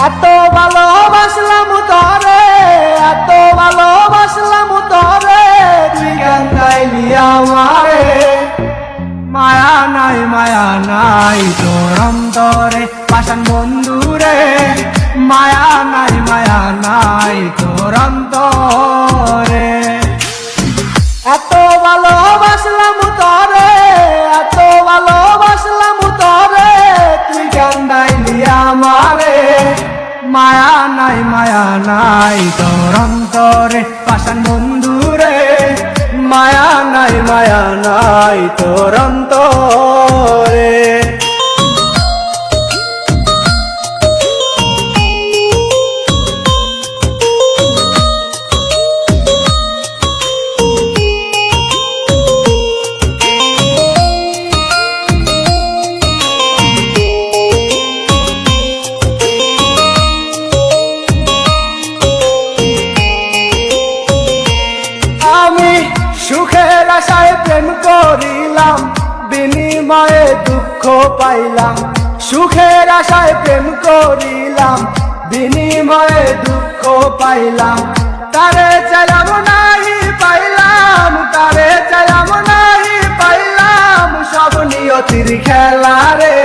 এত ভালোবাসলাম তরে, এত ভালোবাসলাম তরে, তুই কেন গাইলি আমারে। মায়া নাই তোর অন্তরে পাষাণ বন্ধুরে, মায়া নাই তোর অন্তরে। এত ভালোবাসলাম তরে, এত ভালোবাসলাম তরে, তুই কেন গাইলি আমারে। মায়া নাই তোর অন্তরে পাষাণ বন্ধুরে, মায়া নাই তোর অন্তরে। সুখের আশায় প্রেম করিলাম, বিনিময়ে দুঃখ পাইলাম। সুখের আশায় প্রেম করিলাম, বিনিময়ে দুঃখ পাইলাম। তারে চাইলাম নাহি পাইলাম, তারে চাইলাম নাহি পাইলাম, সব নিয়তির খেলা রে।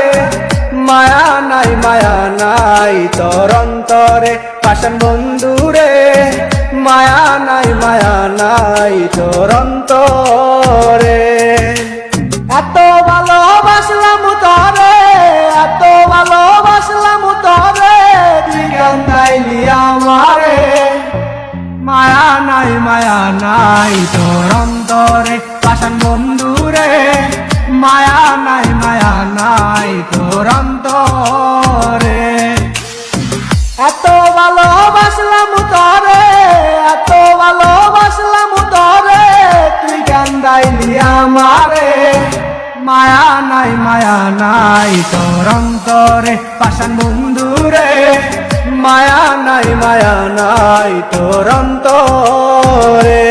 মায়া নাই তোর অন্তরে পাষাণ বন্ধুরে, মায়া নাই তোর অন্তরে। এত ভালোবাসলাম তরে, এত ভালোবাসলাম তরে, তুই কেন গাইলি আমারে। মায়া নাই তোর অন্তরে পাষাণ বন্ধুরে, মায়া নাই তোর অন্তরে। এত ভালোবাসলাম তরে, এত ভালোবাসলাম তরে, তুই কেন গাইলি আমারে। মায়া নাই তোর অন্তরে পাষাণ বন্ধুরে, মায়া নাই তোর অন্তরে।